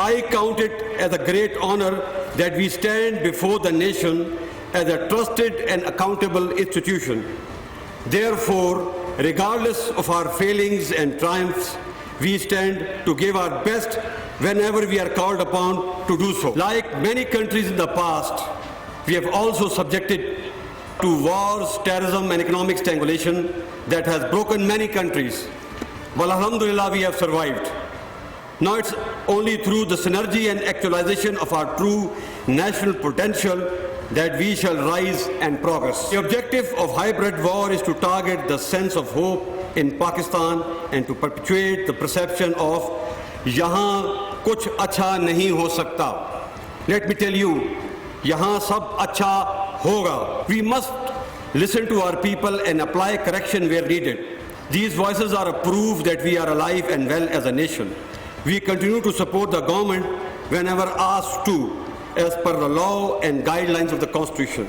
I count it as a great honor that we stand before the nation as a trusted and accountable institution. Therefore, regardless of our failings and triumphs, we stand to give our best whenever we are called upon to do so. Like many countries in the past, we have also subjected to wars, terrorism and economic strangulation that has broken many countries. Well, alhamdulillah, we have survived. Now it's only through the synergy and actualization of our true national potential that we shall rise and progress. The objective of hybrid war is to target the sense of hope in Pakistan and to perpetuate the perception of yahan kuch acha nahi ho sakta. Let me tell you, yahan sab acha hoga. We must listen to our people and apply correction where needed. These voices are a proof that we are alive and well as a nation. We continue to support the government whenever asked to, as per the law and guidelines of the Constitution.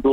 2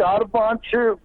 4-5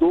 2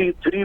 3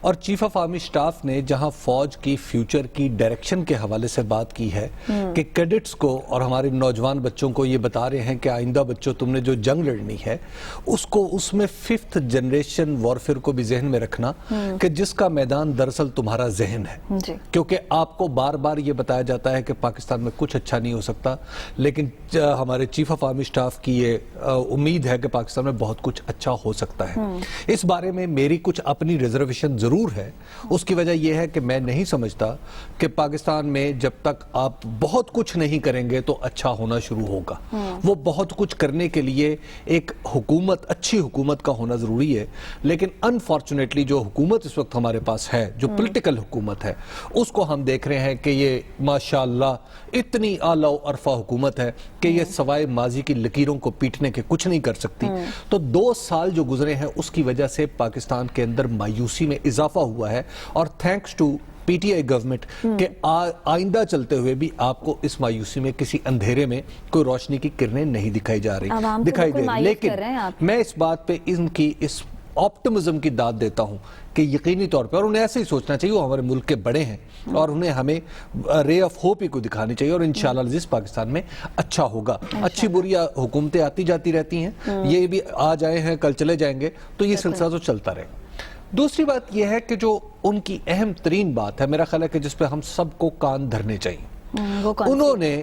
اور chief of army staff نے جہاں فوج کی future کی direction کے حوالے سے بات کی ہے کہ کیڈٹس کو اور ہمارے نوجوان بچوں کو یہ بتا رہے ہیں کہ آئندہ بچوں تم نے جو جنگ لڑنی ہے اس میں 5th جنریشن وارفیئر کو بھی ذہن میں رکھنا کہ جس کا میدان دراصل تمہارا ذہن ہے، کیونکہ آپ کو بار بار یہ بتایا جاتا ہے کہ پاکستان میں کچھ اچھا نہیں ہو سکتا، لیکن ہمارے چیف آف آرمی سٹاف کی یہ امید ہے کہ پاکستان میں بہت کچھ اچھا ہو سکتا ہے۔ اس بارے میں میری کچھ اپنی ریزرویشن ضرور ہے، اس کی وجہ یہ ہے کہ میں نہیں سمجھتا کہ پاکستان میں جب تک آپ بہت کچھ نہیں کریں گے تو اچھا ہونا شروع ہوگا۔ وہ بہت کچھ کرنے کے لیے ایک حکومت، اچھی حکومت کا ہونا ضروری ہے، لیکن انفارچونیٹلی جو حکومت اس وقت ہمارے پاس ہے، جو پولیٹیکل حکومت ہے، اس کو ہم دیکھ رہے ہیں کہ یہ ماشاءاللہ اتنی اعلیٰ و عرفہ حکومت ہے کہ یہ سوائے ماضی کی لکیروں کو پیٹنے کے کچھ نہیں کر سکتی۔ تو 2 سال جو گزرے ہیں اس کی وجہ سے پاکستان کے اندر مایوسی میں اضافہ ہوا ہے، اور thanks to P T I government کہ آئندہ چلتے ہوئے بھی آپ کو اس مایوسی میں کسی اندھیرے میں کوئی روشنی کی کرنیں نہیں دکھائی جا رہی، دکھائی دے رہی۔ لیکن میں اس بات پہ ان کی اس آپٹمزم کی داد دیتا ہوں کہ یقینی طور پر، اور انہیں ایسے ہی سوچنا چاہیے، وہ ہمارے ملک کے بڑے ہیں اور انہیں ہمیں رے آف ہوپ ہی کو دکھانی چاہیے، اور انشاءاللہ عزیز پاکستان میں اچھا ہوگا۔ اچھی بری حکومتیں آتی جاتی رہتی ہیں، یہ بھی آ جائے ہیں کل چلے جائیں گے، تو یہ سلسلہ تو چلتا رہے گا۔ دوسری بات یہ ہے کہ جو ان کی اہم ترین بات ہے، میرا خیال ہے کہ جس پہ ہم سب کو کان دھرنے چاہیے، انہوں نے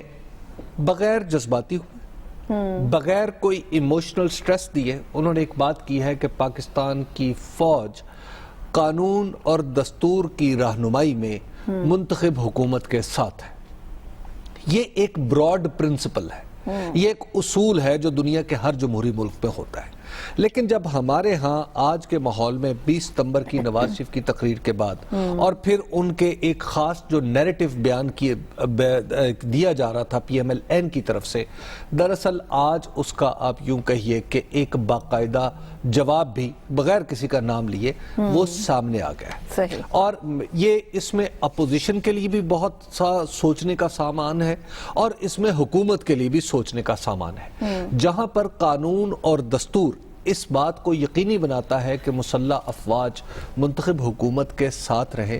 بغیر جذباتی بغیر کوئی ایموشنل سٹریس دیے انہوں نے ایک بات کی ہے کہ پاکستان کی فوج قانون اور دستور کی رہنمائی میں منتخب حکومت کے ساتھ ہے۔ یہ ایک براڈ پرنسپل ہے، یہ ایک اصول ہے جو دنیا کے ہر جمہوری ملک میں ہوتا ہے، لیکن جب ہمارے ہاں آج کے ماحول میں 20 ستمبر کی نواز شریف کی تقریر کے بعد اور پھر ان کے ایک خاص جو نیریٹو بیان دیا جا رہا تھا پی ایم ایل این کی طرف سے، دراصل آج اس کا آپ یوں کہیے کہ ایک باقاعدہ جواب بھی بغیر کسی کا نام لیے وہ سامنے آ گیا ہے، اور یہ اس میں اپوزیشن کے لیے بھی بہت سا سوچنے کا سامان ہے، اور اس میں حکومت کے لیے بھی سوچنے کا سامان ہے۔ جہاں پر قانون اور دستور اس بات کو یقینی بناتا ہے کہ مسلح افواج منتخب حکومت کے ساتھ رہے،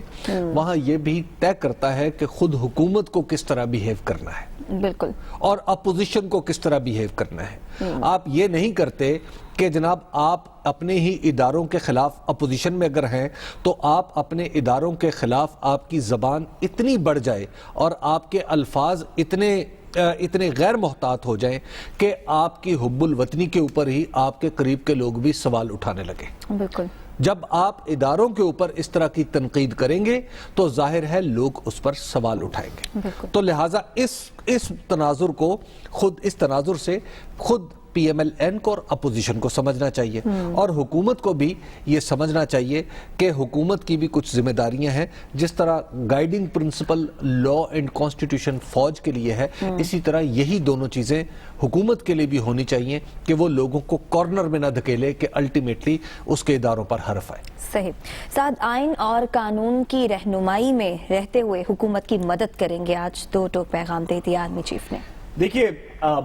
وہاں یہ بھی طے کرتا ہے کہ خود حکومت کو کس طرح بیہیو کرنا ہے، بالکل، اور اپوزیشن کو کس طرح بیہیو کرنا ہے۔ آپ یہ نہیں کرتے کہ جناب آپ اپنے ہی اداروں کے خلاف اپوزیشن میں اگر ہیں تو آپ اپنے اداروں کے خلاف آپ کی زبان اتنی بڑھ جائے اور آپ کے الفاظ اتنے غیر محتاط ہو جائیں کہ آپ کی حب الوطنی کے اوپر ہی آپ کے قریب کے لوگ بھی سوال اٹھانے لگے۔ بالکل، جب آپ اداروں کے اوپر اس طرح کی تنقید کریں گے تو ظاہر ہے لوگ اس پر سوال اٹھائیں گے۔ تو لہٰذا اس تناظر سے خود پی ایم ایل این کو اور اپوزیشن کو سمجھنا چاہیے، اور حکومت کو بھی یہ سمجھنا چاہیے کہ حکومت کی بھی کچھ ذمہ داریاں ہیں۔ جس طرح guiding principle law and constitution فوج کے لیے ہے، اسی طرح یہی دونوں چیزیں حکومت کے لیے بھی ہونی چاہیے کہ وہ لوگوں کو کارنر میں نہ دھکیلے کہ الٹیمیٹلی اس کے اداروں پر حرف آئے۔ صحیح۔ سعد، آئین اور قانون کی رہنمائی میں رہتے ہوئے حکومت کی مدد کریں گے، آج 2 ٹوک پیغام دے دیا آرمی چیف نے۔ دیکھیے،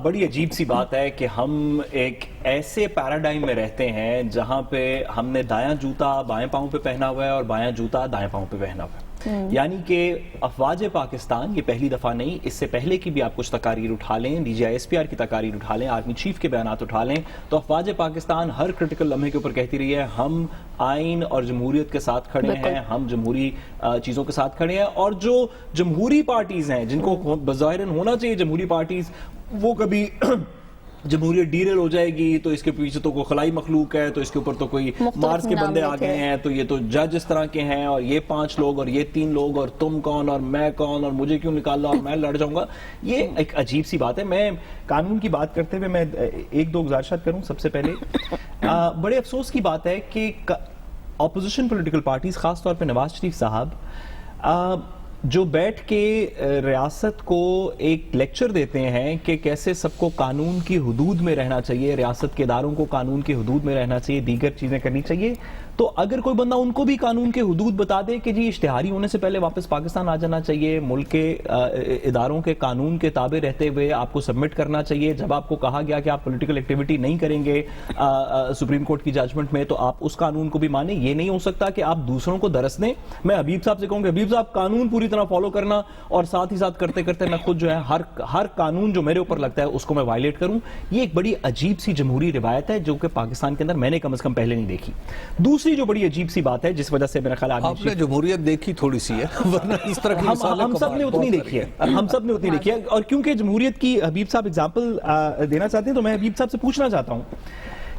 بڑی عجیب سی بات ہے کہ ہم ایک ایسے پیراڈائم میں رہتے ہیں جہاں پہ ہم نے دایاں جوتا بائیں پاؤں پہ پہنا ہوا ہے اور بایاں جوتا دائیں پاؤں پہ پہنا ہوا ہے۔ یعنی کہ افواج پاکستان یہ پہلی دفعہ نہیں، اس سے پہلے کی بھی آپ کچھ تقاریر اٹھا لیں، D G I S P R کی تقاریر اٹھا لیں، آرمی چیف کے بیانات اٹھا لیں، تو افواج پاکستان ہر کرٹیکل لمحے کے اوپر کہتی رہی ہے ہم آئین اور جمہوریت کے ساتھ کھڑے ہیں، ہم جمہوری چیزوں کے ساتھ کھڑے ہیں، اور جو جمہوری پارٹیز ہیں جن کو بظاہر ہونا چاہیے جمہوری پارٹیز، وہ کبھی جمہوریت ڈیریل ہو جائے گی تو اس کے پیچھے تو کوئی خلائی مخلوق ہے، تو اس کے اوپر تو کوئی مارس کے بندے آ گئے ہیں، تو یہ تو جج اس طرح کے ہیں، اور یہ 5 لوگ اور یہ 3 لوگ، اور تم کون اور میں کون اور مجھے کیوں نکالا اور میں لڑ جاؤں گا۔ یہ ایک عجیب سی بات ہے۔ میں قانون کی بات کرتے ہوئے میں 1-2 گزارشات کروں۔ سب سے پہلے بڑے افسوس کی بات ہے کہ اپوزیشن پولیٹیکل پارٹیز، خاص طور پہ نواز شریف صاحب، جو بیٹھ کے ریاست کو ایک لیکچر دیتے ہیں کہ کیسے سب کو قانون کی حدود میں رہنا چاہیے، ریاست کے اداروں کو قانون کی حدود میں رہنا چاہیے، دیگر چیزیں کرنی چاہیے، تو اگر کوئی بندہ ان کو بھی قانون کے حدود بتا دے کہ جی اشتہاری ہونے سے پہلے واپس پاکستان آ جانا چاہیے, ملک کے اداروں کے قانون کے تابع رہتے ہوئے آپ کو سبمٹ کرنا چاہیے, جب آپ کو کہا گیا کہ آپ پولیٹیکل ایکٹیویٹی نہیں کریں گے سپریم کورٹ کی ججمنٹ میں, تو آپ اس قانون کو بھی مانیں. یہ نہیں ہو سکتا کہ آپ دوسروں کو درس دیں. میں حبیب صاحب سے کہوں کہ حبیب صاحب قانون پوری طرح فالو کرنا, اور ساتھ ہی ساتھ کرتے کرتے میں خود جو ہے ہر قانون جو میرے اوپر لگتا ہے اس کو میں وائلیٹ کروں. یہ ایک بڑی عجیب سی جمہوری روایت ہے جو کہ پاکستان کے اندر میں نے کم از کم پہلے نہیں دیکھی. دوسری جو بڑی عجیب سی بات ہے جس وجہ سے میرا خیال آپ نے جمہوریت دیکھی تھوڑی سی ہے, ورنہ اس طرح کی ہم سب نے اتنی دیکھی ہے, ہم سب نے اتنی دیکھی ہے. اور کیونکہ جمہوریت کی حبیب صاحب اگزامپل دینا چاہتے ہیں تو میں حبیب صاحب سے پوچھنا چاہتا ہوں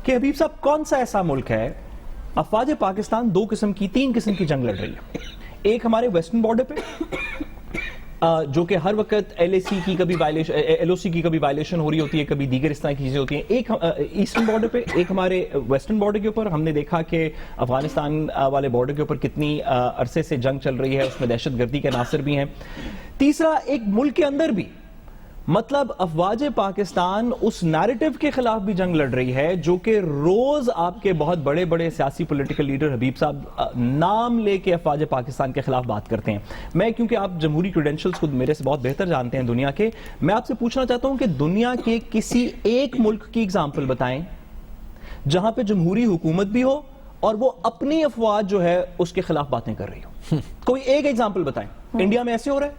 کہ حبیب صاحب کون سا ایسا ملک ہے, افواج پاکستان 3 قسم کی جنگ لڑ رہی ہے. ایک ہمارے ویسٹرن بارڈر پہ جو کہ ہر وقت ایل او سی کی کبھی وائلیشن ہو رہی ہوتی ہے, کبھی دیگر اس طرح کی چیزیں ہوتی ہیں. ایک ایسٹرن بارڈر پہ, ایک ہمارے ویسٹرن بارڈر کے اوپر ہم نے دیکھا کہ افغانستان والے بارڈر کے اوپر کتنی عرصے سے جنگ چل رہی ہے, اس میں دہشت گردی کے عناصر بھی ہیں. تیسرا ایک ملک کے اندر بھی, مطلب افواج پاکستان اس نیریٹو کے خلاف بھی جنگ لڑ رہی ہے جو کہ روز آپ کے بہت بڑے بڑے سیاسی پولیٹیکل لیڈر حبیب صاحب نام لے کے افواج پاکستان کے خلاف بات کرتے ہیں. میں کیونکہ آپ جمہوری کریڈینشلز خود میرے سے بہت بہتر جانتے ہیں دنیا کے, میں آپ سے پوچھنا چاہتا ہوں کہ دنیا کے کسی ایک ملک کی اگزامپل بتائیں جہاں پہ جمہوری حکومت بھی ہو اور وہ اپنی افواج جو ہے اس کے خلاف باتیں کر رہی ہو. کوئی ایک ایگزامپل بتائیں. انڈیا میں ایسے ہو رہا ہے؟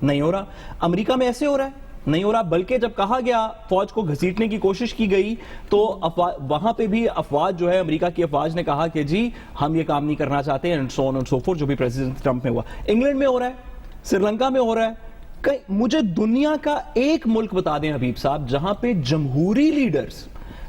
نہیں ہو رہا. امریکہ میں ایسے ہو رہا ہے؟ نہیں ہو رہا. بلکہ جب کہا گیا فوج کو گھسیٹنے کی کوشش کی گئی تو وہاں پہ بھی افواج جو ہے, امریکہ کی افواج نے کہا کہ جی ہم یہ کام نہیں کرنا چاہتے ہیں, so on and so forth, جو بھی پریزیڈنٹ ٹرمپ میں ہوا. انگلینڈ میں ہو رہا ہے, سری لنکا میں ہو رہا ہے. مجھے دنیا کا ایک ملک بتا دیں حبیب صاحب جہاں پہ جمہوری لیڈرز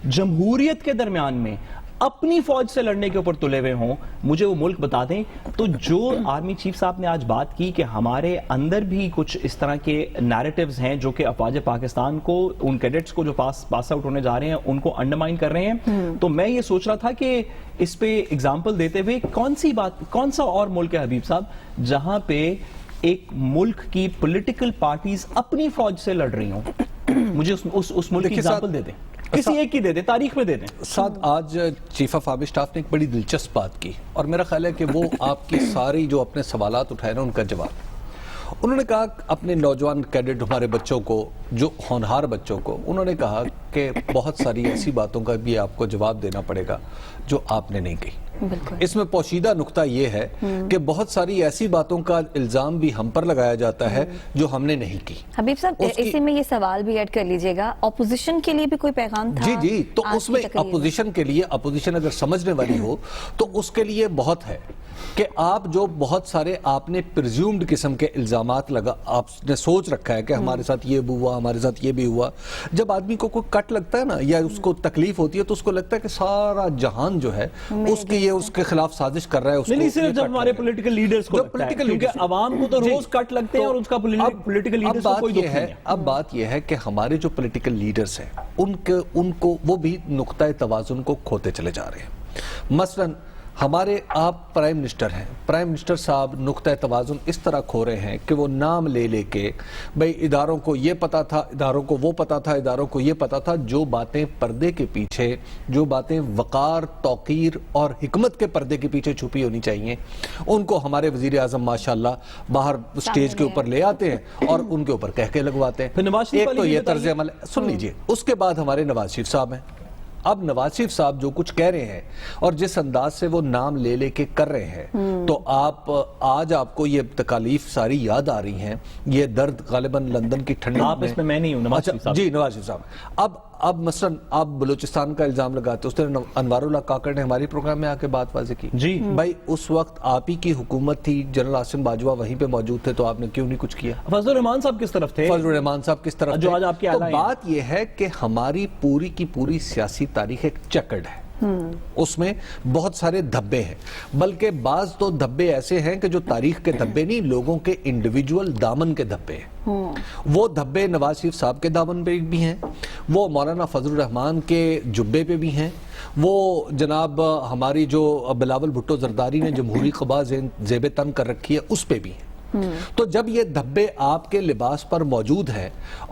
جمہوریت کے درمیان میں اپنی فوج سے لڑنے کے اوپر تلے ہوئے ہوں, مجھے وہ ملک بتا دیں. تو جو آرمی چیف صاحب نے آج بات کی کہ ہمارے اندر بھی کچھ اس طرح کے نیریٹیوز ہیں جو کہ افواج پاکستان کو, ان کیڈٹس کو جو پاس آؤٹ ہونے جا رہے ہیں ان کو انڈرمائن کر رہے ہیں, تو میں یہ سوچ رہا تھا کہ اس پہ اگزامپل دیتے ہوئے کون سا اور ملک ہے حبیب صاحب جہاں پہ ایک ملک کی پولیٹیکل پارٹیز اپنی فوج سے لڑ رہی ہوں. مجھے اس ملک کی اگزامپل دے دیں, کسی ایک کی دے دیں, تاریخ میں دے دیں. ساتھ آج چیف آف آرمی اسٹاف نے ایک بڑی دلچسپ بات کی, اور میرا خیال ہے کہ وہ آپ کی ساری جو اپنے سوالات اٹھائے نا ان کا جواب. انہوں نے کہا اپنے نوجوان کیڈٹ ہمارے بچوں کو, جو ہونہار بچوں کو, انہوں نے کہا کہ بہت ساری ایسی باتوں کا بھی آپ کو جواب دینا پڑے گا جو آپ نے نہیں کہی. اس میں پوشیدہ نقطہ یہ ہے کہ بہت ساری ایسی باتوں کا الزام بھی ہم پر لگایا جاتا ہے جو ہم نے نہیں کی. حبیب صاحب اسی میں یہ سوال بھی ایڈ کر لیجئے گا, اپوزیشن کے لیے بھی کوئی پیغام تھا؟ جی, تو اس میں اپوزیشن کے لیے, اپوزیشن اگر سمجھنے والی ہو تو اس کے لیے بہت ہے کہ آپ جو بہت سارے آپ نے پرزیومڈ قسم کے الزامات آپ نے سوچ رکھا ہے کہ ہمارے ساتھ یہ بھی ہوا, ہمارے ساتھ یہ بھی ہوا. جب آدمی کو کوئی کٹ لگتا ہے نا یا اس کو تکلیف ہوتی ہے تو اس کو لگتا ہے کہ سارا جہان جو ہے اس کے خلاف سازش کر رہا ہے. نہیں صرف جب ہمارے پولیٹیکل لیڈرز کو لگتا ہے, کیونکہ عوام کو تو روز کٹ لگتے ہیں اور اس کا پولیٹیکل لیڈرز کو کوئی دکھ نہیں ہے. اب بات یہ ہے کہ ہمارے جو پولیٹیکل لیڈرز ہیں ان کو وہ بھی نقطہ توازن کو کھوتے چلے جا رہے ہیں. مثلاً ہمارے آپ پرائم منسٹر ہیں, پرائم منسٹر صاحب نقطہ توازن اس طرح کھو رہے ہیں کہ وہ نام لے لے کے بھئی اداروں کو یہ پتا تھا, اداروں کو وہ پتا تھا, اداروں کو یہ پتا تھا. جو باتیں پردے کے پیچھے, جو باتیں وقار, توقیر اور حکمت کے پردے کے پیچھے چھپی ہونی چاہیے, ان کو ہمارے وزیر اعظم ماشاءاللہ باہر سٹیج کے اوپر لے آتے ہیں اور ان کے اوپر کہہ کے لگواتے ہیں. ایک تو یہ طرز عمل, سن لیجئے. اس کے بعد ہمارے نواز شریف صاحب ہیں. اب نواز شریف صاحب جو کچھ کہہ رہے ہیں اور جس انداز سے وہ نام لے لے کے کر رہے ہیں, تو آج آپ کو یہ تکالیف ساری یاد آ رہی ہیں, یہ درد غالباً لندن کی ٹھنڈی. آپ اس میں نہیں ہوں نواز شریف صاحب. جی نواز شریف صاحب. اب مثلا آپ بلوچستان کا الزام لگاتے, اس نے انوار اللہ کاکڑ نے ہماری پروگرام میں آ کے بات واضح کی. جی بھائی اس وقت آپ ہی کی حکومت تھی, جنرل عاصم باجوہ وہیں پہ موجود تھے, تو آپ نے کیوں نہیں کچھ کیا؟ فضل الرحمان صاحب کس طرف تھے؟ فضل الرحمان صاحب کس طرف جو آج آپ کے تو بات یہ ہے کہ ہماری پوری کی پوری سیاسی تاریخ ایک چکرڈ ہے. اس میں بہت سارے دھبے ہیں, بلکہ بعض تو دھبے ایسے ہیں کہ جو تاریخ کے دھبے نہیں, لوگوں کے انڈیویجول دامن کے دھبے ہیں. وہ دھبے نواز شریف صاحب کے دامن پہ بھی ہیں, وہ مولانا فضل الرحمان کے جبے پہ بھی ہیں, وہ جناب ہماری جو بلاول بھٹو زرداری نے جمہوری قبا زیب تن کر رکھی ہے اس پہ بھی ہیں. تو جب یہ دھبے آپ کے لباس پر موجود ہیں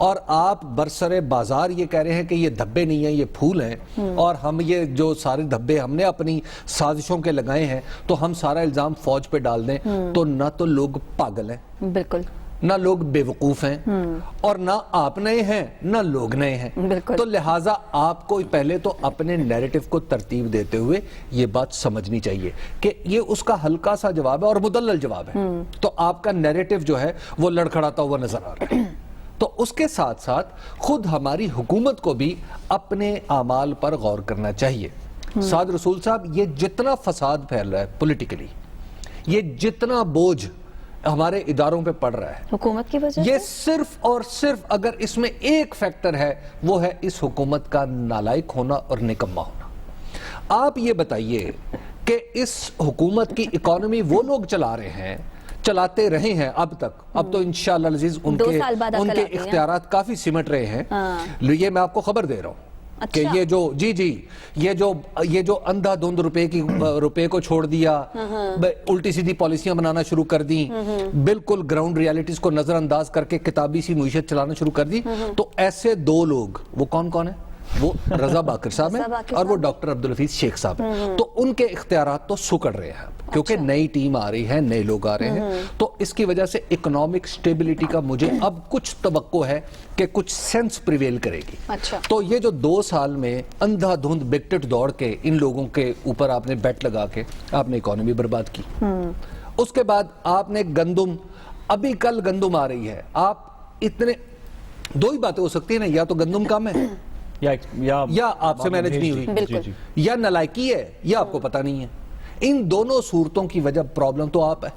اور آپ برسر بازار یہ کہہ رہے ہیں کہ یہ دھبے نہیں ہیں یہ پھول ہیں اور ہم یہ جو سارے دھبے ہم نے اپنی سازشوں کے لگائے ہیں تو ہم سارا الزام فوج پہ ڈال دیں، تو نہ تو لوگ پاگل ہیں، بالکل نہ لوگ بے وقوف ہیں، اور نہ آپ نئے ہیں نہ لوگ نئے ہیں۔ بالکل۔ تو لہٰذا آپ کو پہلے تو اپنے نیریٹو کو ترتیب دیتے ہوئے یہ بات سمجھنی چاہیے کہ یہ اس کا ہلکا سا جواب ہے اور مدلل جواب ہے، تو آپ کا نیریٹو جو ہے وہ لڑکھڑاتا ہوا نظر آ رہا ہے۔ تو اس کے ساتھ ساتھ خود ہماری حکومت کو بھی اپنے اعمال پر غور کرنا چاہیے۔ سعد رسول صاحب، یہ جتنا فساد پھیل رہا ہے پولیٹیکلی، یہ جتنا بوجھ ہمارے اداروں پہ پڑ رہا ہے، حکومت کی وجہ یہ سے صرف اور صرف اگر اس میں ایک فیکٹر ہے وہ ہے اس حکومت کا نالائق ہونا اور نکما ہونا۔ آپ یہ بتائیے کہ اس حکومت کی اکانومی وہ لوگ چلا رہے ہیں، چلاتے رہے ہیں اب تک، اب تو انشاءاللہ العزیز ان 2 کے سال بعد ان عقل کے آتی ہے۔ اختیارات کافی سمٹ رہے ہیں۔ یہ میں آپ کو خبر دے رہا ہوں کہ اچھا۔ یہ جو یہ جو اندھا دھند روپے کو چھوڑ دیا، الٹی سیدھی پالیسیاں بنانا شروع کر دی، بالکل گراؤنڈ ریالٹیز کو نظر انداز کر کے کتابی سی معیشت چلانا شروع کر دی، تو ایسے 2 لوگ، وہ کون ہیں؟ وہ رضا باقر صاحب ہیں اور وہ ڈاکٹر عبدالحفیظ شیخ صاحب ہیں۔ تو ان کے اختیارات تو سکڑ رہے ہیں کیونکہ نئی ٹیم آ رہی ہے، نئے لوگ آ رہے ہیں، تو اس کی وجہ سے اکنامک سٹیبلٹی کا مجھے اب کچھ توقع ہے کہ کچھ سینس پریویل کرے گی۔ تو یہ جو 2 سال میں اندھا دھند بکٹٹ دوڑ کے ان لوگوں کے اوپر آپ نے بیٹ لگا کے آپ نے اکانومی برباد کی، اس کے بعد آپ نے گندم، ابھی کل گندم آ رہی ہے، آپ اتنے 2 ہی باتیں ہو سکتی ہیں نا، یا تو گندم کم ہے یا آپ سے مینج نہیں ہوئی، یا نالائکی ہے یا آپ کو پتہ نہیں ہے۔ ان دونوں صورتوں کی وجہ پرابلم تو آپ ہے۔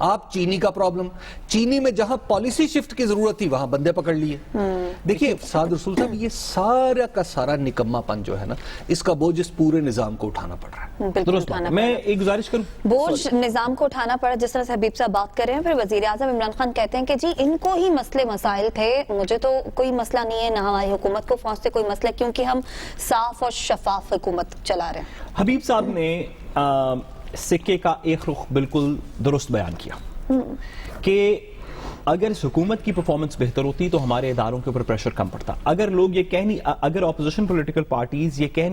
آپ چینی کا پرابلم، چینی میں جہاں پالیسی شفٹ کی ضرورت تھی وہاں بندے پکڑ لیے۔ دیکھیے سعد رسول صاحب، یہ سارا کا سارا نکما پن جو ہے نا، اس کا بوجھ اس پورے نظام کو اٹھانا پڑ رہا ہے۔ بالکل اٹھانا پڑا۔ میں ایک گزارش کروں، بوجھ نظام کو اٹھانا پڑا، جس طرح سے حبیب صاحب بات کر رہے ہیں، پھر وزیراعظم عمران خان کہتے ہیں کہ جی ان کو ہی مسئلے مسائل تھے، مجھے تو کوئی مسئلہ نہیں ہے، نہ ہماری حکومت کو فوج سے کوئی مسئلہ، کیونکہ ہم صاف اور شفاف حکومت چلا رہے ہیں۔ حبیب صاحب نے سکے کا ایک رخ بالکل درست بیان کیا کہ اگر اس حکومت کی پرفارمنس بہتر ہوتی تو ہمارے اداروں کے اوپر پریشر کم پڑتا۔ اگر لوگ یہ اگر اپوزیشن پولیٹیکل پارٹیز یہ کہہ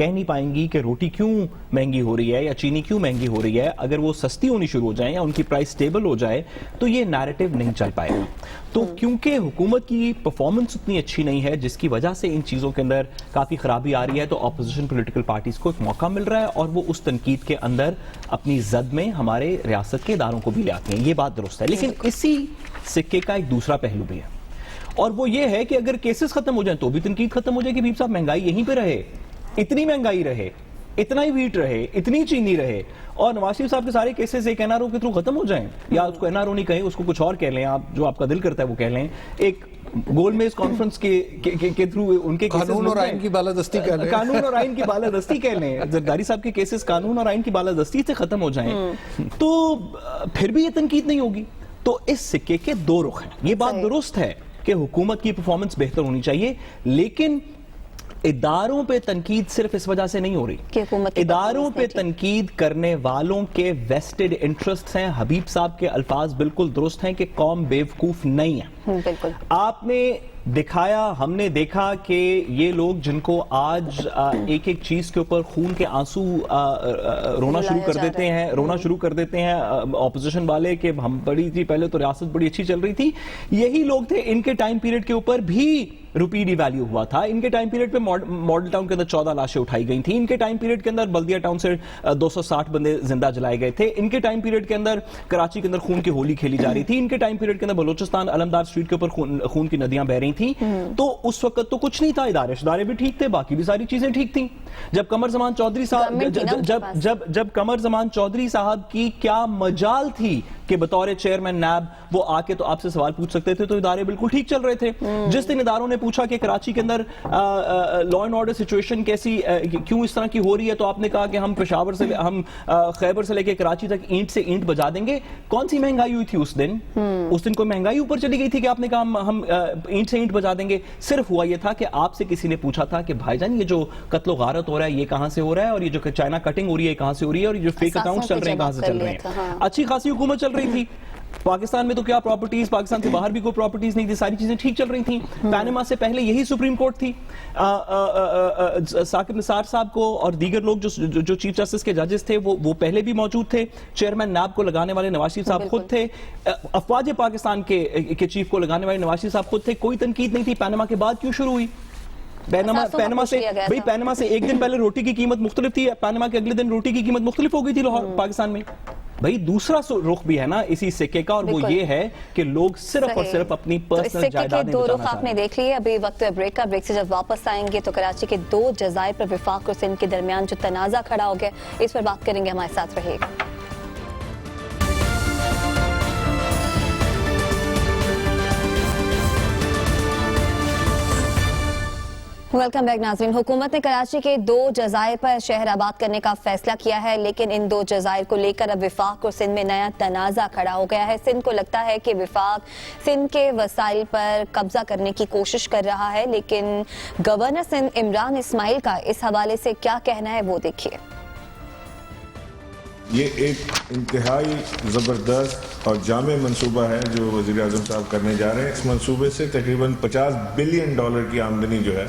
نہیں پائیں گی کہ روٹی کیوں مہنگی ہو رہی ہے یا چینی کیوں مہنگی ہو رہی ہے، اگر وہ سستی ہونی شروع ہو جائیں یا ان کی پرائس سٹیبل ہو جائے تو یہ نیریٹو نہیں چل پائے گا۔ تو کیونکہ حکومت کی پرفارمنس اتنی اچھی نہیں ہے جس کی وجہ سے ان چیزوں کے اندر کافی خرابی آ رہی ہے، تو اپوزیشن پولیٹیکل پارٹیز کو ایک موقع مل رہا ہے اور وہ اس تنقید کے اندر اپنی زد میں ہمارے ریاست کے اداروں کو بھی لے آتے ہیں، یہ بات درست ہے۔ لیکن اسی سکے کا ایک دوسرا پہلو بھی ہے، اور وہ یہ ہے کہ اگر کیسز ختم ہو جائیں تو بھی تنقید ختم ہو جائے کہ بھیب صاحب مہنگائی یہیں پہ رہے، اتنی مہنگائی رہے، اتنا ہی ویٹ رہے، اتنی چینی رہے، اور نواز شریف صاحب کے سارے کیسز ایک این آر او کے تھرو ختم ہو جائیں، یا اس کو این آر او نہیں کہیں، اس کو کچھ اور کہہ لیں، آپ جو آپ کا دل کرتا ہے وہ کہہ لیں، ایک گول میز کانفرنس کے تھرو ان کے قانون اور آئین کی بالادستی کہہ لیں، قانون اور آئین کی بالادستی کہہ لیں، زرداری صاحب کے کیسز قانون اور آئین کی بالادستی سے ختم ہو جائیں تو پھر بھی یہ تنقید نہیں ہوگی۔ تو اس سکے کے 2 رخ ہیں۔ یہ بات درست ہے کہ حکومت کی پرفارمنس بہتر ہونی چاہیے، لیکن اداروں پہ تنقید صرف اس وجہ سے نہیں ہو رہی، اداروں پہ تنقید کرنے والوں کے ویسٹڈ انٹرسٹ ہیں۔ حبیب صاحب کے الفاظ بالکل درست ہیں کہ قوم بیوقوف نہیں ہے۔ بالکل آپ نے دکھایا، ہم نے دیکھا کہ یہ لوگ جن کو آج ایک ایک چیز کے اوپر خون کے آنسو رونا شروع کر دیتے ہیں اپوزیشن والے کہ ہم بڑی تھی پہلے تو ریاست بڑی اچھی چل رہی تھی، یہی لوگ تھے ان کے ٹائم پیریڈ کے اوپر بھی روپی ڈی ویلیو ہوا تھا، ان کے ٹائم پیریڈ پہ ماڈل ٹاؤن کے اندر 14 لاشیں اٹھائی گئی تھیں، ان کے ٹائم پیریڈ کے اندر بلدیہ ٹاؤن سے 260 بندے زندہ جلائے گئے تھے، ان کے ٹائم پیریڈ کے اندر کراچی کے اندر خون کی ہولی کھیلی جا رہی تھی، ان کے ٹائم پیریڈ کے اندر بلوچستان علمدار اسٹریٹ کے اوپر خون کی ندیاں بہ رہی تھیں۔ تو اس وقت تو کچھ نہیں تھا، ادارے بھی ٹھیک تھے، باقی بھی ساری چیزیں ٹھیک تھیں۔ جب قمر زمان چودھری صاحب جب قمر زمان چودھری صاحب کی کیا مجال تھی کہ بطور چیئرمین نیب وہ آ کے تو آپ سے سوال پوچھ سکتے تھے، تو ادارے بالکل ٹھیک چل رہے تھے۔ جس دن اداروں نے پوچھا کہ کراچی کے اندر لا اینڈ آرڈر سچویشن کیسی کیوں اس طرح کی ہو رہی ہے، تو آپ نے کہا کہ ہم پشاور سے ہم خیبر سے لے کے کراچی تک اینٹ سے اینٹ بجا دیں گے۔ کون سی مہنگائی ہوئی تھی اس دن کوئی مہنگائی اوپر چلی گئی تھی کہ آپ نے کہا ہم اینٹ سے اینٹ بجا دیں گے؟ صرف ہوا یہ تھا کہ آپ سے کسی نے پوچھا تھا کہ بھائی جان یہ جو قتل و غارت ہو رہا ہے یہ کہاں سے ہو رہا ہے، اور یہ جو چائنا کٹنگ ہو رہی ہے کہاں سے ہو رہی ہے، اور یہ جو فیک اکاؤنٹس چل رہے ہیں کہاں سے چل رہے ہیں۔ اچھی خاصی حکومت چل رہی رہی تھی. پاکستان میں تو کیا پراپرٹیز, پاکستان سے باہر بھی کوئی پراپرٹیز نہیں تھی, ساری چیزیں ٹھیک چل رہی تھیں. پینما سے پہلے یہی سپریم کورٹ تھی. ثاقب نثار صاحب کو اور دیگر لوگ جو چیف جسٹس کے ججز تھے وہ پہلے بھی موجود تھے. چیئرمین نیب کو لگانے والے نواز شریف صاحب خود تھے. افواج پاکستان کے چیف کو لگانے والے نواز شریف صاحب خود تھے. کوئی تنقید نہیں تھی. پینما کے بعد کیوں شروع ہوئی؟ پینما سے ایک دن پہلے روٹی کی قیمت مختلف تھی, پینما کے اگلے دن روٹی کی قیمت مختلف ہو گئی تھی لاہور پاکستان میں. بھائی دوسرا رخ بھی ہے نا اسی سکے کا, اور وہ یہ ہے کہ لوگ صرف اور صرف اپنی پرسنل جائیدادیں دو رخ آپ نے دیکھ لیے. ابھی وقت ہے بریک کا. بریک سے جب واپس آئیں گے تو کراچی کے 2 جزائر پر وفاق اور سندھ کے درمیان جو تنازع کھڑا ہو گیا, اس پر بات کریں گے. ہمارے ساتھ رہیے گا. ویلکم بیک ناظرین. حکومت نے کراچی کے 2 جزائر پر شہر آباد کرنے کا فیصلہ کیا ہے, لیکن ان 2 جزائر کو لے کر اب وفاق اور سندھ میں نیا تنازع کھڑا ہو گیا ہے. سندھ کو لگتا ہے کہ وفاق سندھ کے وسائل پر قبضہ کرنے کی کوشش کر رہا ہے, لیکن گورنر سندھ عمران اسماعیل کا اس حوالے سے کیا کہنا ہے وہ دیکھیے. یہ ایک انتہائی زبردست اور جامع منصوبہ ہے جو وزیر اعظم صاحب کرنے جا رہے ہیں. اس منصوبے سے تقریباً $50 بلین کی آمدنی جو ہے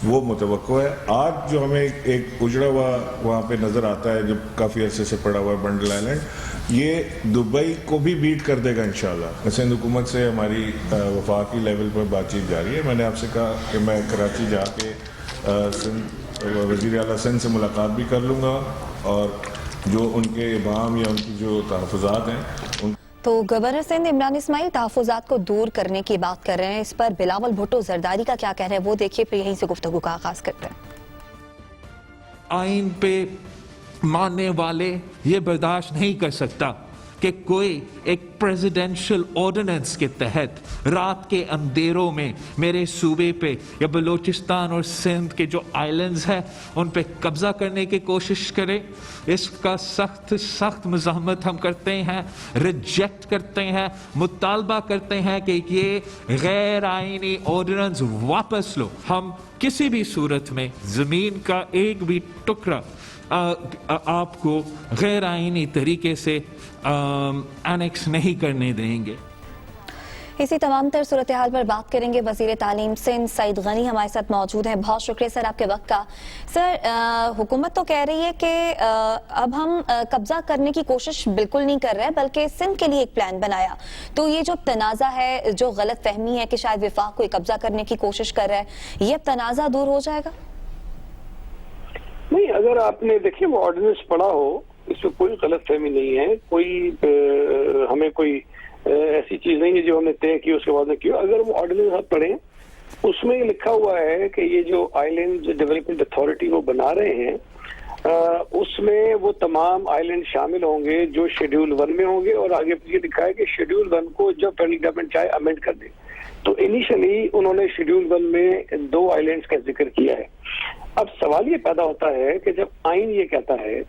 وہ متوقع ہے. آج جو ہمیں ایک اجڑا ہوا وہاں پہ نظر آتا ہے جو کافی عرصے سے پڑا ہوا ہے بنڈل آئلینڈ, یہ دبئی کو بھی بیٹ کر دے گا انشاءاللہ. سندھ حکومت سے ہماری وفاقی لیول پر بات چیت جاری ہے. میں نے آپ سے کہا کہ میں کراچی جا کے وزیر اعلیٰ سندھ سے ملاقات بھی کر لوں گا, اور جو ان کے ابہام یا ان کی جو تحفظات ہیں. تو گورنر سندھ عمران اسماعیل تحفظات کو دور کرنے کی بات کر رہے ہیں. اس پر بلاول بھٹو زرداری کا کیا کہنا ہے وہ دیکھیے, پھر یہیں سے گفتگو کا آغاز کرتے ہیں. آئین پہ ماننے والے یہ برداشت نہیں کر سکتا کہ کوئی ایک پریزیڈنشل آرڈیننس کے تحت رات کے اندھیروں میں میرے صوبے پہ یا بلوچستان اور سندھ کے جو آئلینڈز ہیں ان پہ قبضہ کرنے کی کوشش کرے. اس کا سخت مزاحمت ہم کرتے ہیں, ریجیکٹ کرتے ہیں, مطالبہ کرتے ہیں کہ یہ غیر آئینی آرڈیننس واپس لو. ہم کسی بھی صورت میں زمین کا ایک بھی ٹکڑا آپ کو غیر آئینی طریقے سے انیکس نہیں کرنے دیں گے. اسی تمام تر صورتحال پر بات کریں گے. وزیر تعلیم سندھ سعید غنی ہمارے ساتھ موجود ہیں. بہت شکریہ سر آپ کے وقت کا. سر, حکومت تو کہہ رہی ہے کہ اب ہم قبضہ کرنے کی کوشش بالکل نہیں کر رہے بلکہ سندھ کے لیے ایک پلان بنایا. تو یہ جو تنازع ہے, جو غلط فہمی ہے کہ شاید وفاق کوئی قبضہ کرنے کی کوشش کر رہا ہے, یہ اب تنازع دور ہو جائے گا؟ نہیں, اگر آپ نے دیکھیے وہ آرڈیننس پڑھا ہو, اس میں کوئی غلط فہمی نہیں ہے. کوئی ہمیں کوئی ایسی چیز نہیں ہے جو ہم نے طے کی اس کے بعد میں کیوں. اگر وہ آرڈیننس آپ پڑھیں, اس میں یہ لکھا ہوا ہے کہ یہ جو آئی لینڈ ڈیولپمنٹ اتھارٹی وہ بنا رہے ہیں, اس میں وہ تمام آئی لینڈ شامل ہوں گے جو شیڈیول 1 میں ہوں گے, اور آگے یہ لکھا ہے کہ شیڈیول 1 کو جب فیڈرل گورنمنٹ چاہے امینڈ کر دے. تو انیشلی انہوں نے شیڈیول 1 میں 2 آئی لینڈز کا ذکر کیا ہے. اب سوال یہ پیدا ہوتا ہے کہ جب آئین یہ کہتا ہے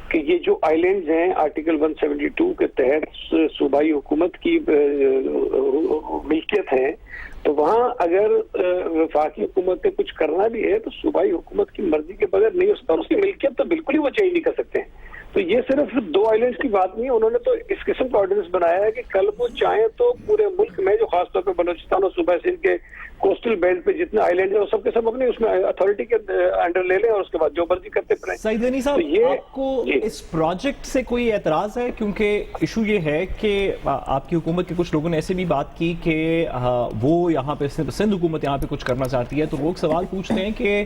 کہ یہ جو آئی لینڈز ہیں آرٹیکل 172 کے تحت صوبائی حکومت کی ملکیت ہیں, تو وہاں اگر وفاقی حکومت نے کچھ کرنا بھی ہے تو صوبائی حکومت کی مرضی کے بغیر نہیں ہو سکتا. اس کی ملکیت تو بالکل ہی وہ چینج نہیں کر سکتے ہیں. تو یہ صرف 2 آئلینڈز کی بات نہیں ہے. انہوں نے تو اس قسم کا آرڈیننس بنایا ہے کہ کل وہ چاہیں تو پورے ملک میں, جو خاص طور پہ بلوچستان اور صوبہ سندھ کے کوسٹل بیلٹ پہ جتنے آئلینڈ ہیں وہ سب کے سب اپنے اس میں اتھارٹی کے انڈر لے لیں, اور اس کے بعد جو مرضی کرتے پھریں. سعید غنی صاحب, آپ کو اس پروجیکٹ سے کوئی اعتراض ہے؟ کیونکہ ایشو یہ ہے کہ آپ کی حکومت کے کچھ لوگوں نے ایسے بھی بات کی کہ وہ یہاں پہ سندھ حکومت یہاں پہ کچھ کرنا چاہتی ہے. تو لوگ سوال پوچھتے ہیں کہ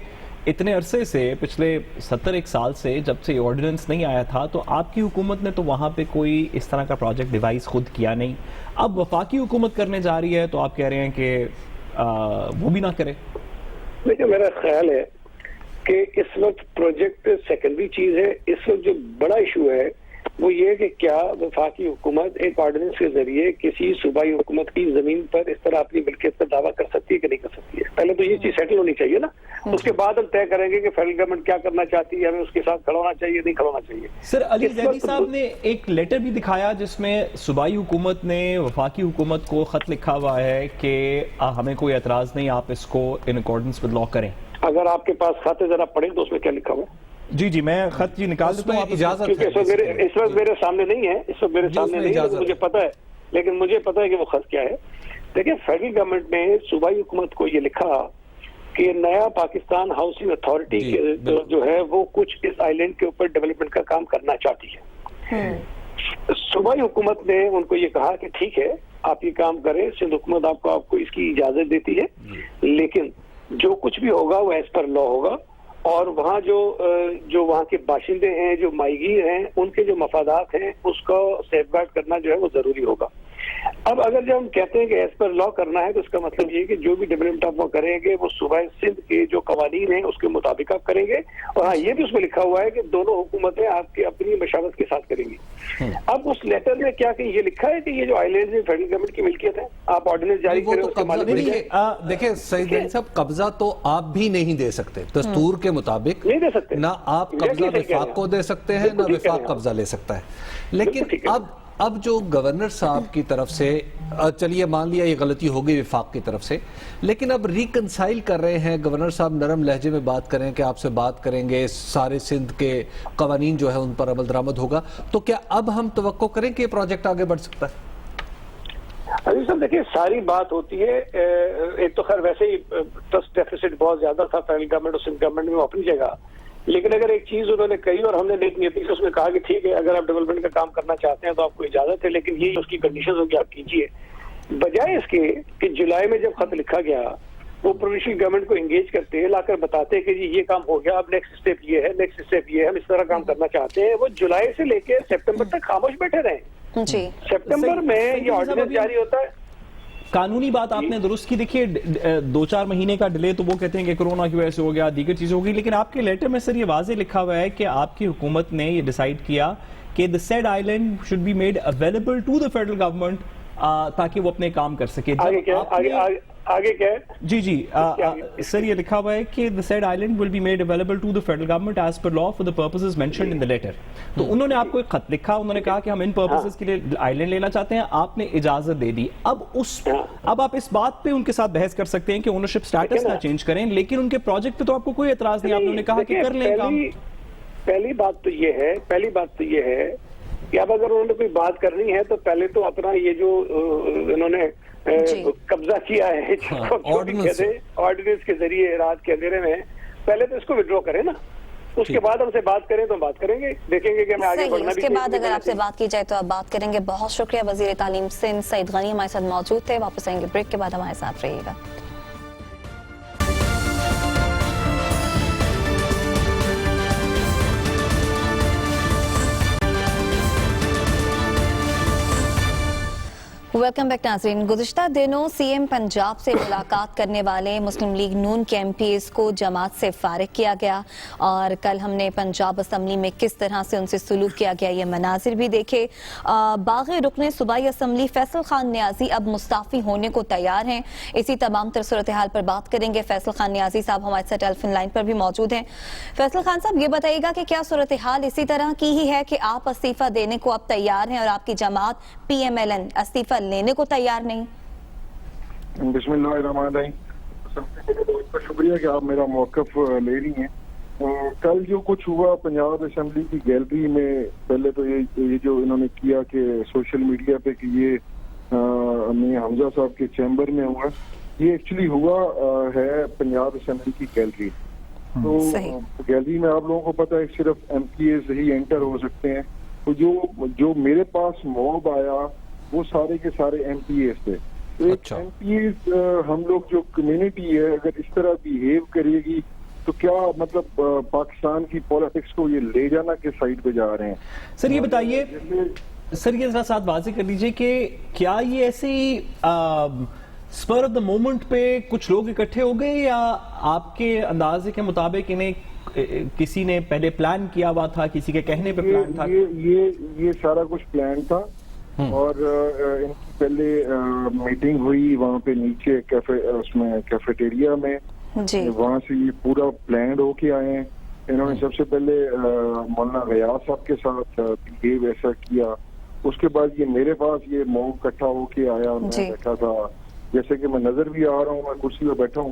اتنے عرصے سے, پچھلے 71 سال سے جب سے آرڈیننس نہیں آیا تھا, تو آپ کی حکومت نے تو وہاں پہ کوئی اس طرح کا پروجیکٹ ڈیوائس خود کیا نہیں. اب وفاقی حکومت کرنے جا رہی ہے تو آپ کہہ رہے ہیں کہ وہ بھی نہ کرے. دیکھیں, میرا خیال ہے کہ اس وقت پروجیکٹ سیکنڈری چیز ہے. اس وقت جو بڑا ایشو ہے وہ یہ کہ کیا وفاقی حکومت ایک آرڈیننس کے ذریعے کسی صوبائی حکومت کی زمین پر اس طرح اپنی ملکیت کا دعویٰ کر سکتی ہے کہ نہیں کر سکتی ہے. پہلے تو یہ چیز سیٹل ہونی چاہیے نا, اس کے بعد ہم طے کریں گے کہ فیڈرل گورنمنٹ کیا کرنا چاہتی ہے, ہمیں اس کے ساتھ کھڑا ہونا چاہیے نہیں کھڑا ہونا چاہیے. سر, علی زیدی صاحب نے ایک لیٹر بھی دکھایا جس میں صوبائی حکومت نے وفاقی حکومت کو خط لکھا ہوا ہے کہ ہمیں کوئی اعتراض نہیں, آپ اس کو ان اکارڈنس ود لا کریں. اگر آپ کے پاس خط ہے ذرا پڑھیں تو اس میں کیا لکھا ہوا ہے. جی میں خط جی نکال دیتا ہوں، آپ اجازت کیونکہ اس وقت میرے سامنے نہیں ہے، اس وقت میرے سامنے نہیں ہے، مجھے پتا ہے، لیکن مجھے پتا ہے کہ وہ خط کیا ہے. دیکھیں فیڈرل گورنمنٹ نے صوبائی حکومت کو یہ لکھا کہ نیا پاکستان ہاؤسنگ اتھارٹی جو ہے وہ کچھ اس آئی لینڈ کے اوپر ڈیولپمنٹ کا کام کرنا چاہتی ہے. صوبائی حکومت نے ان کو یہ کہا کہ ٹھیک ہے آپ یہ کام کریں، سندھ حکومت آپ کو اس کی اجازت دیتی ہے، لیکن جو کچھ بھی ہوگا وہ ایز پر لا ہوگا، اور وہاں جو وہاں کے باشندے ہیں، جو ماہی گیر ہیں، ان کے جو مفادات ہیں اس کو سیف گارڈ کرنا جو ہے وہ ضروری ہوگا. اب اگر جب ہم کہتے ہیں کہ ایز پر لا کرنا ہے تو اس کا مطلب یہ ہے کہ جو بھی ڈیولپمنٹ آپ وہ کریں گے وہ صوبہ سندھ کے جو قوانین ہیں اس کے مطابق آپ کریں گے. اور ہاں یہ بھی اس میں لکھا ہوا ہے کہ دونوں حکومتیں آپ کی اپنی مشاورت کے ساتھ کریں گی. اب اس لیٹر میں کیا کہ یہ لکھا ہے کہ یہ جو آئی لینڈ فیڈرل گورنمنٹ کی ملکیت ہے، آپ آرڈیننس جاری کریں اس کے مالک. دیکھیں سعید غنی صاحب، قبضہ تو آپ بھی نہیں دے سکتے دستور کے مطابق، نہیں دے سکتے، نہ آپ قبضہ وفاق کو دے سکتے ہیں نہ وفاق قبضہ لے سکتا ہے. لیکن اب جو گورنر صاحب کی طرف سے، چلیے مان لیا یہ غلطی ہوگی وفاق کی طرف سے، لیکن اب ریکنسائل کر رہے ہیں گورنر صاحب، نرم لہجے میں بات کریں کہ آپ سے بات کریں گے، سارے سندھ کے قوانین جو ہے ان پر عمل درآمد ہوگا، تو کیا اب ہم توقع کریں کہ یہ پروجیکٹ آگے بڑھ سکتا ہے؟ عزیز صاحب دیکھیے ساری بات ہوتی ہے، ایک تو خیر ویسے ہی ٹرسٹ ڈیفیسٹ بہت زیادہ تھا فیڈرل گورنمنٹ اور سندھ گورنمنٹ میں اپنی جگہ، لیکن اگر ایک چیز انہوں نے کہی اور ہم نے نیک نیتی سے اس میں کہا کہ ٹھیک ہے اگر آپ ڈیولپمنٹ کا کام کرنا چاہتے ہیں تو آپ کو اجازت ہے، لیکن یہ اس کی کنڈیشنز ہوگی آپ کیجیے. بجائے اس کے کہ جولائی میں جب خط لکھا گیا وہ پروونشل گورنمنٹ کو انگیج کرتے لا کر بتاتے کہ جی یہ کام ہو گیا، اب نیکسٹ اسٹیپ یہ ہے، نیکسٹ اسٹیپ یہ ہے، ہم اس طرح کام کرنا چاہتے ہیں، وہ جولائی سے لے کے سپٹمبر تک خاموش بیٹھے رہے. جی سپٹمبر میں یہ آرڈیننس جاری ہوتا ہے. قانونی بات آپ نے درست کی. دیکھیے 2-4 مہینے کا ڈیلے تو وہ کہتے ہیں کہ کورونا کی وجہ سے ہو گیا، دیگر چیزیں ہو گئی، لیکن آپ کے لیٹر میں سر یہ واضح لکھا ہوا ہے کہ آپ کی حکومت نے یہ ڈیسائیڈ کیا کہ the said island should be made available to the federal government تاکہ وہ اپنے کام کر سکے. آگے کیا ہے؟ جی سر یہ لکھا ہوا ہے کہ the said island will be made available to the federal government as per law for the purposes mentioned in the letter. تو انہوں نے آپ کو ایک خط لکھا، انہوں نے کہا کہ ہم ان پرپسز کے لیے آئیلینڈ لینا چاہتے ہیں، آپ نے اجازت دے دی. اب آپ اس بات پہ ان کے ساتھ بحث کر سکتے ہیں کہ اونرشپ سٹیٹس نہ چینج کریں، لیکن ان کے پروجیکٹ پہ تو آپ کو کوئی اعتراض نہیں. آپ نے کہا کہ کر لیں کام. پہلی بات تو یہ ہے کہ اب اگر انہوں نے کوئی بات کرنی ہے تو پہلے تو اپنا یہ جو انہوں نے قبضہ کیا ہے آرڈیننس کے ذریعے رات کے اندھیرے میں، پہلے تو اس کو وڈرا کریں نا، اس کے بعد ہم سے بات کریں تو ہم بات کریں گے، دیکھیں گے کہ ہمیں آگے بڑھنا بھی. اس کے بعد اگر آپ سے بات کی جائے تو آپ بات کریں گے. بہت شکریہ. وزیر تعلیم سندھ سعید غنی ہمارے ساتھ موجود تھے. واپس آئیں گے بریک کے بعد، ہمارے ساتھ رہیے گا. ویلکم بیک ناظرین. گزشتہ دنوں سی ایم پنجاب سے ملاقات کرنے والے مسلم لیگ نون کے ایم پی ایز کو جماعت سے فارغ کیا گیا، اور کل ہم نے پنجاب اسمبلی میں کس طرح سے ان سے سلوک کیا گیا یہ مناظر بھی دیکھے. باغ رکن صوبائی اسمبلی فیصل خان نیازی اب مستعفی ہونے کو تیار ہیں. اسی تمام تر صورتحال پر بات کریں گے. فیصل خان نیازی صاحب ہمارے ساتھ ٹیلی فون لائن پر بھی موجود ہیں. فیصل خان صاحب یہ بتائیے گا کہ کیا صورتحال اسی طرح کی ہی ہے کہ آپ استعفیٰ دینے کو اب تیار ہیں اور آپ کی جماعت پی ایم ایل این استعفیٰ لینے کو تیار نہیں؟ بسم اللہ الرحمن الرحیم. بہت بہت شکریہ کہ آپ میرا موقف لے رہی ہیں. کل جو کچھ ہوا پنجاب اسمبلی کی گیلری میں، پہلے تو یہ جو انہوں نے کیا کہ سوشل میڈیا پہ کہ یہ حمزہ صاحب کے چیمبر میں ہوا، یہ ایکچولی ہوا ہے پنجاب اسمبلی کی گیلری. تو گیلری میں آپ لوگوں کو پتہ ہے صرف ایم پی ایز ہی انٹر ہو سکتے ہیں. تو جو میرے پاس موب آیا وہ سارے کے سارے ایم پی ایز تھے. ایک ایم پی ایز ہم لوگ جو کمیونٹی ہے اگر اس طرح بیہیو کرے گی تو کیا مطلب پاکستان کی پولیٹکس کو یہ لے جانا کس سائڈ پہ جا رہے ہیں؟ سر یہ بتائیے، سر یہ ذرا ساتھ واضح کر دیجئے کہ کیا یہ ایسے ہی سپر آف دا مومنٹ پہ کچھ لوگ اکٹھے ہو گئے، یا آپ کے اندازے کے مطابق انہیں کسی نے پہلے پلان کیا ہوا تھا، کسی کے کہنے پہ پلان تھا؟ یہ سارا کچھ پلان تھا، اور ان کی پہلے میٹنگ ہوئی وہاں پہ نیچے اس میں کیفیٹیریا میں، وہاں سے یہ پورا پلانڈ ہو کے آئے ہیں. انہوں نے سب سے پہلے مولانا غیاث صاحب کے ساتھ بہیو ایسا کیا. اس کے بعد یہ میرے پاس یہ موب اکٹھا ہو کے آیا، میں بیٹھا تھا جیسے کہ میں نظر بھی آ رہا ہوں، میں کرسی پہ بیٹھا ہوں.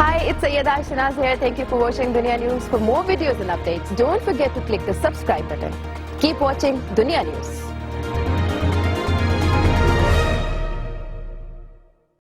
Hi, it's Sayyeda Shanaz here. Thank you for watching Dunia News. For more videos and updates, don't forget to click the subscribe button. Keep watching Dunia News.